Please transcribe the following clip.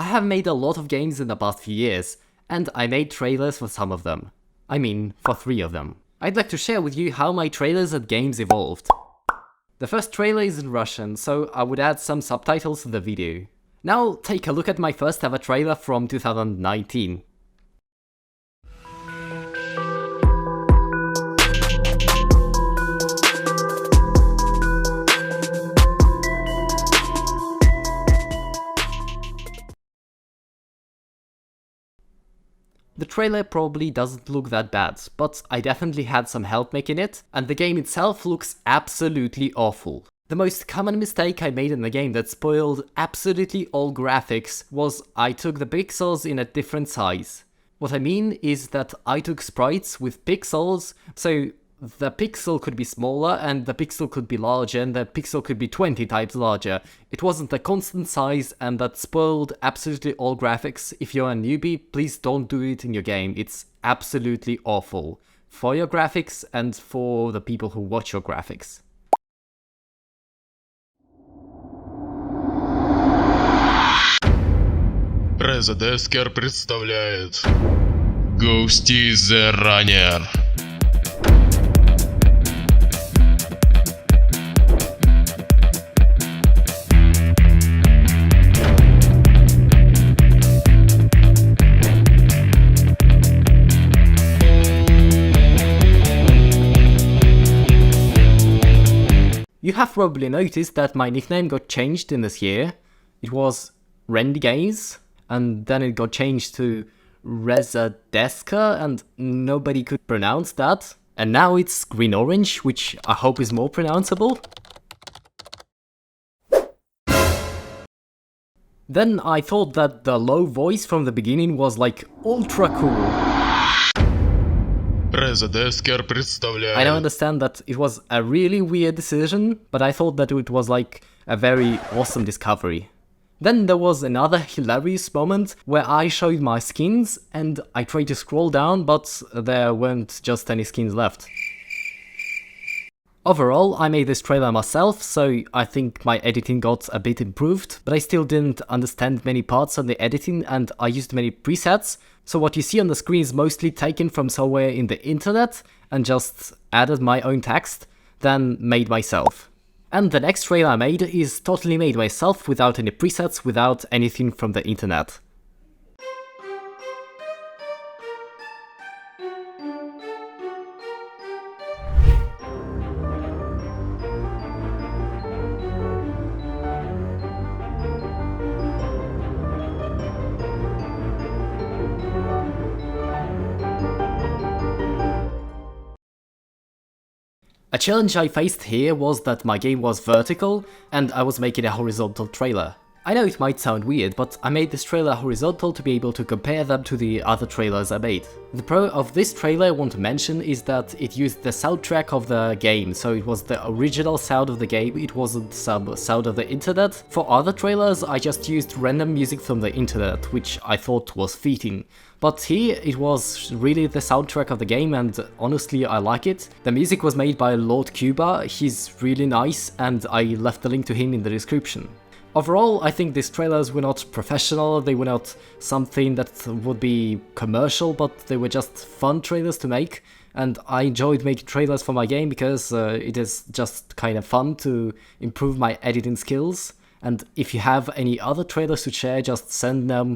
I have made a lot of games in the past few years, and I made trailers for some of them. I mean, for 3 of them. I'd like to share with you how my trailers and games evolved. The first trailer is in Russian, so I would add some subtitles to the video. Now take a look at my first ever trailer from 2019. The trailer probably doesn't look that bad, but I definitely had some help making it, and the game itself looks absolutely awful. The most common mistake I made in the game that spoiled absolutely all graphics was I took the pixels in a different size. What I mean is that I took sprites with pixels, so the pixel could be smaller and the pixel could be larger and the pixel could be 20 times larger. It wasn't a constant size and that spoiled absolutely all graphics. If you're a newbie, please don't do it in your game. It's absolutely awful. For your graphics and for the people who watch your graphics. Резодескер представляет Ghosty The Runner. You have probably noticed that my nickname got changed in this year. It was Rendigaze, and then it got changed to Rezadeska, and nobody could pronounce that. And now it's Green Orange, which I hope is more pronounceable. Then I thought that the low voice from the beginning was like ultra cool. Резодескер представляет. I don't understand that it was a really weird decision, but I thought that it was like a very awesome discovery. Then there was another hilarious moment where I showed my skins and I tried to scroll down, but there weren't just any skins left. Overall, I made this trailer myself, so I think my editing got a bit improved, but I still didn't understand many parts of the editing and I used many presets, so what you see on the screen is mostly taken from somewhere in the internet and just added my own text, then made myself. And the next trailer I made is totally made myself without any presets, without anything from the internet. A challenge I faced here was that my game was vertical and I was making a horizontal trailer. I know it might sound weird, but I made this trailer horizontal to be able to compare them to the other trailers I made. The pro of this trailer I want to mention is that it used the soundtrack of the game, so it was the original sound of the game, it wasn't some sound of the internet. For other trailers I just used random music from the internet, which I thought was fitting. But here it was really the soundtrack of the game and honestly I like it. The music was made by Lord Cuba, he's really nice and I left the link to him in the description. Overall, I think these trailers were not professional, they were not something that would be commercial, but they were just fun trailers to make, and I enjoyed making trailers for my game because it is just kind of fun to improve my editing skills. And if you have any other trailers to share, just send them